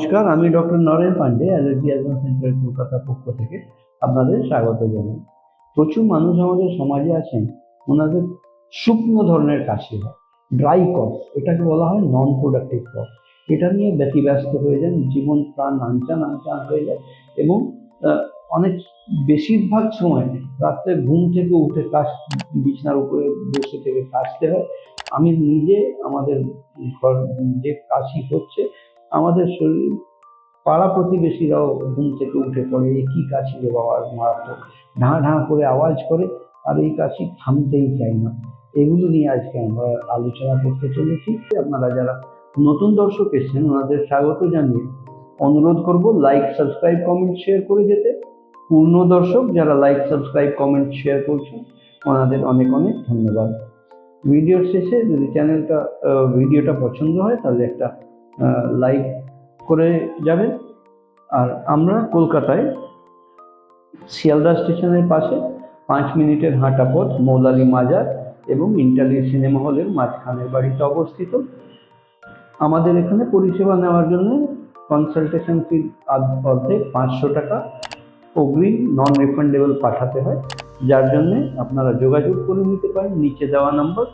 নমস্কার, আমি doctor Naren Pande, allergy advance centre কলকাতার পক্ষ থেকে আপনাদের স্বাগত জানাই। প্রচুর মানুষ আমাদের সমাজে আছেন, ওনাদের শুকনো ধরনের কাশি হয়, ড্রাই কফ, এটাকে বলা হয় নন প্রোডাক্টিভ কফ। এটা নিয়ে ব্যতিব্যস্ত হয়ে যান, জীবন প্রাণ আনচান আনচান হয়ে যায় এবং অনেক বেশিরভাগ সময় রাত্রে ঘুম থেকে উঠে বিছানার উপরে বসে থেকে কাশতে হয়। আমি নিজে আমাদের ঘর যে কাশি হচ্ছে, আমাদের শরীর পাড়া প্রতিবেশীরাও ঘুম থেকে উঠে পড়ে, এ কি কাশি রে বাবা, মারাত্মক, ঢাঁ ঢাঁ করে আওয়াজ করে, আর এই কাশি থামতেই চাই না। এগুলো নিয়ে আজকে আমরা আলোচনা করতে চলেছি। আপনারা যারা নতুন দর্শক এসেছেন ওনাদের স্বাগত জানিয়ে অনুরোধ করব লাইক, সাবস্ক্রাইব, কমেন্ট, শেয়ার করে যেতে। পূর্ণ দর্শক যারা লাইক, সাবস্ক্রাইব, কমেন্ট, শেয়ার করছেন ওনাদের অনেক অনেক ধন্যবাদ। ভিডিওর শেষে যদি ভিডিওটা পছন্দ হয় তাহলে একটা লাইক করে যাবেন। আর আমরা কলকাতায় শিয়ালদা স্টেশনের পাশে 5 মিনিটের হাঁটা পথ মৌলালী মাজার এবং ইন্টারলি সিনেমা হলের মাঝখানের বাড়িতে অবস্থিত। আমাদের এখানে পরিষেবা নেওয়ার জন্য কনসালটেশন ফি অর্ধেক 500 টাকা অগ্রিম নন রিফান্ডেবল পাঠাতে হয়, যার জন্যে আপনারা যোগাযোগ করে নিতে পারেন নিচে দেওয়া নম্বর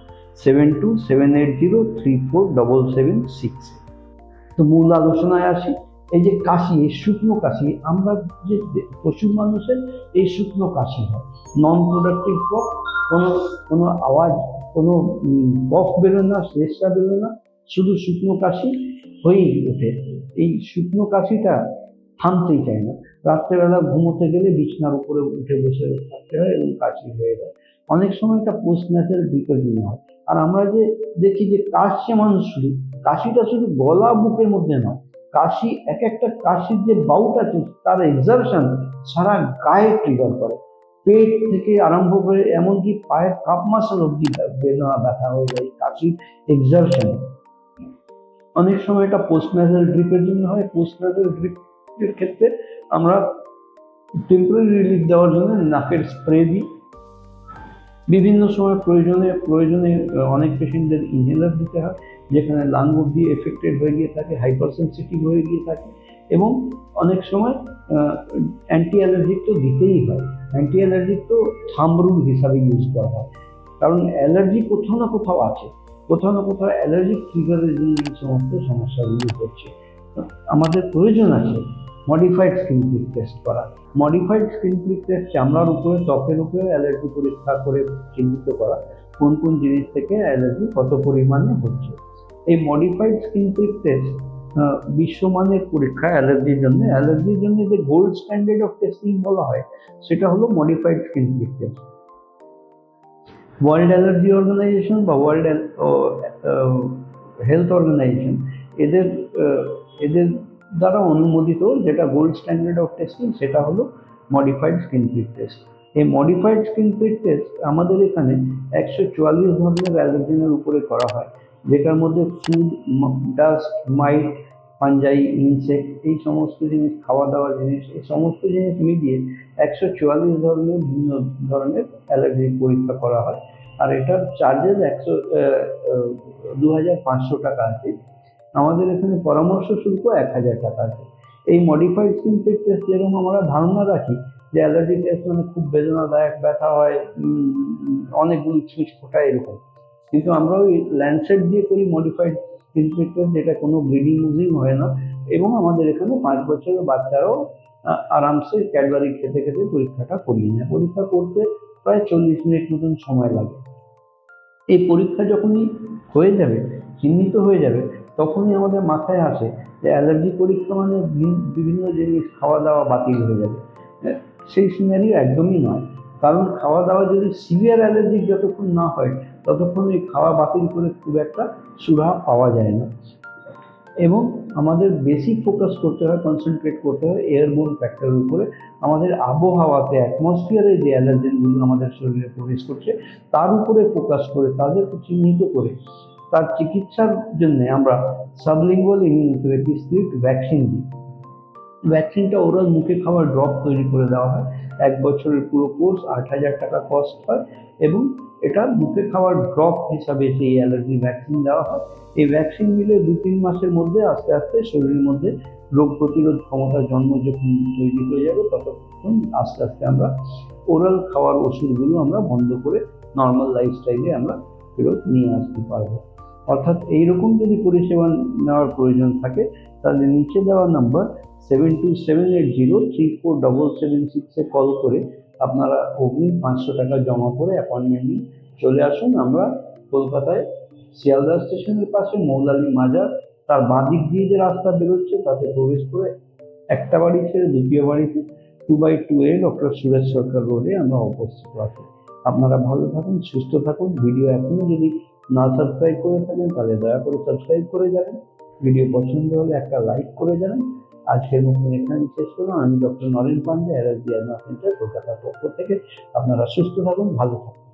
7278034776। তো মূল আলোচনায় আসি। এই যে কাশি, এই শুকনো কাশি, আমরা যে প্রচুর মানুষের এই শুকনো কাশি হয়, নন প্রোডাক্টিভ কফ, কোনো আওয়াজ, কোনো কফ বেরোয় না, শ্লেষা বেরোয় না, শুধু শুকনো কাশি হয়েই ওঠে। এই শুকনো কাশিটা থামতেই চায় না। রাত্রেবেলা ঘুমোতে গেলে বিছানার উপরে উঠে বসে থাকতে হয় এবং কাশি হয়ে যায়। অনেক সময় এটা পোস্ট ন্যাচারাল গ্রিপের জন্য হয়। আর আমরা যে দেখি যে কাশছে মানুষ, শুধু কাশিটা শুধু গলা বুকের মধ্যে নয়, কাশি এক একটা কাশির যে বাউট আছে তার এক্সারশন সারা গায়ে ট্রিগার করে, পেট থেকে আরম্ভ করে এমনকি পায়ের কাপ মাসল অব্দি বেদনা ব্যথা হয়ে যায় কাশির এক্সারশন। অনেক সময় এটা পোস্ট ন্যাচারাল ড্রিপের জন্য হয়। পোস্ট ন্যাচারাল ড্রিপের ক্ষেত্রে আমরা টেম্পোরারি রিলিফ দেওয়ার জন্য নাকের স্প্রে দিই। বিভিন্ন সময় প্রয়োজনে অনেক পেশেন্টদের ইনহেলার দিতে হয়, যেখানে লাং অব্দি এফেক্টেড হয়ে গিয়ে থাকে, হাইপার সেন্সিটিভ হয়ে গিয়ে থাকে। এবং অনেক সময় অ্যান্টি অ্যালার্জিক তো দিতেই হয়। অ্যান্টি অ্যালার্জিক তো থাম্ব রুল হিসাবে ইউজ করা হয়, কারণ অ্যালার্জি কোথাও না কোথাও আছে, কোথাও না কোথাও অ্যালার্জিক ট্রিগারের জন্য এই সমস্ত সমস্যাগুলি হচ্ছে। আমাদের প্রয়োজন আছে মডিফাইড স্কিন প্রিক টেস্ট করা। মডিফাইড স্কিন প্রিক টেস্ট চামড়ার উপরে, ত্বকের উপরে অ্যালার্জি পরীক্ষা করে চিহ্নিত করা কোন কোন জিনিস থেকে অ্যালার্জি কত পরিমাণে হচ্ছে। এই মডিফাইড স্কিন প্রিক টেস্ট বিশ্বমানের পরীক্ষা অ্যালার্জির জন্য যে গোল্ড স্ট্যান্ডার্ড অফ টেস্টিং বলা হয়, সেটা হলো modified skin prick test. World allergy organisation বা ওয়ার্ল্ড হেলথ অর্গানাইজেশন এদের দ্বারা অনুমোদিত যেটা গোল্ড স্ট্যান্ডার্ড অফ টেস্টিং, সেটা হলো মডিফাইড স্কিন প্রিক টেস্ট। এই মডিফাইড স্কিন প্রিক টেস্ট আমাদের এখানে 144 ধরনের অ্যালার্জেনের উপরে করা হয়, যেটার মধ্যে ফুড, ডাস্ট, মাইট, ফাঞ্জাই, ইনসেক্ট, এই সমস্ত জিনিস, খাওয়া দাওয়ার জিনিস, এই সমস্ত জিনিস মিলিয়ে 144 ধরনের ভিন্ন ধরনের অ্যালার্জি পরীক্ষা করা হয়। আর এটার চার্জেস 2500 টাকা আছে। আমাদের এখানে পরামর্শ শুল্ক 1000 টাকা আছে। এই মডিফাইড স্কিন প্রিক টেস্ট যেরকম আমরা ধারণা রাখি যে অ্যালার্জি টেস্ট মানে খুব বেদনাদায়ক, ব্যথা হয়, অনেকগুলো ছুঁচ ফোটায়, এরকম, কিন্তু আমরা ওই ল্যান্ডসেট দিয়ে করি মডিফাইড স্কিন প্রিক টেস্ট, যেটা কোনো ব্লিডিং মুজিং হয় না। এবং আমাদের এখানে 5 বছরের বাচ্চারাও আরামসে ক্যাডবেরি খেতে খেতে পরীক্ষাটা করিয়ে নেয়। পরীক্ষা করতে প্রায় 40 মিনিট মতন সময় লাগে। এই পরীক্ষা যখনই হয়ে যাবে, চিহ্নিত হয়ে যাবে, তখনই আমাদের মাথায় আসে যে অ্যালার্জি পরীক্ষা মানে বিভিন্ন জিনিস খাওয়া দাওয়া বাতিল হয়ে যাবে। সেই সিনারিও একদমই নয়, কারণ খাওয়া দাওয়া যদি সিভিয়ার অ্যালার্জিক যতক্ষণ না হয় ততক্ষণ এই খাওয়া বাতিল করে খুব একটা সুরাহা পাওয়া যায় না। এবং আমাদের বেশি ফোকাস করতে হয়, কনসেন্ট্রেট করতে হয় এয়ারবোর্ন ফ্যাক্টরের উপরে। আমাদের আবহাওয়াতে, অ্যাটমসফিয়ারে যে অ্যালার্জেনগুলো আমাদের শরীরে প্রবেশ করছে তার উপরে ফোকাস করে তাদেরকে চিহ্নিত করে তার চিকিৎসার জন্য আমরা সাবলিঙ্গুয়াল ইমিউনোথেরাপি স্ক্রিপ্ট ভ্যাকসিন দিই। ভ্যাকসিনটা ওরাল মুখে খাওয়ার ড্রপ তৈরি করে দেওয়া হয়, 1 বছরের পুরো কোর্স 8,000 টাকা কস্ট হয় এবং এটা মুখে খাওয়ার ড্রপ হিসাবে সেই অ্যালার্জি ভ্যাকসিন দেওয়া হয়। এই ভ্যাকসিন নিলে 2-3 মাসের মধ্যে আস্তে আস্তে শরীরের মধ্যে রোগ প্রতিরোধ ক্ষমতা জন্ম যখন তৈরি হয়ে যাবে, ততক্ষণ আস্তে আস্তে আমরা ওরাল খাওয়ার ওষুধগুলো আমরা বন্ধ করে নর্মাল লাইফস্টাইলে আমরা ফেরত নিয়ে আসতে পারবো। অর্থাৎ এইরকম যদি পরিষেবা নেওয়ার প্রয়োজন থাকে তাহলে নিচে দেওয়া নাম্বার 7278034776 কল করে আপনারা অগ্রিম 500 টাকা জমা করে অ্যাপয়েন্টমেন্ট নিয়ে চলে আসুন। আমরা কলকাতায় শিয়ালদা স্টেশনের পাশে মৌলালী মাজার, তার বাঁদিক দিয়ে যে রাস্তা বেরোচ্ছে তাতে প্রবেশ করে একটা বাড়ি ছেড়ে দ্বিতীয় বাড়িতে 2/2 ডক্টর সুরেশ সরকার রোডে আমরা উপস্থিত আছি। আপনারা ভালো থাকুন, সুস্থ থাকুন। ভিডিও এখনো যদি না সাবস্ক্রাইব করে থাকেন তাহলে দয়া করে সাবস্ক্রাইব করে যাবেন। ভিডিও পছন্দ হলে একটা লাইক করে যাবেন। আজকের মতন এখানে শেষ করলাম। আমি doctor Naren Pande, allergy advance centre, কলকাতার পক্ষ থেকে। আপনারা সুস্থ থাকুন, ভালো থাকুন।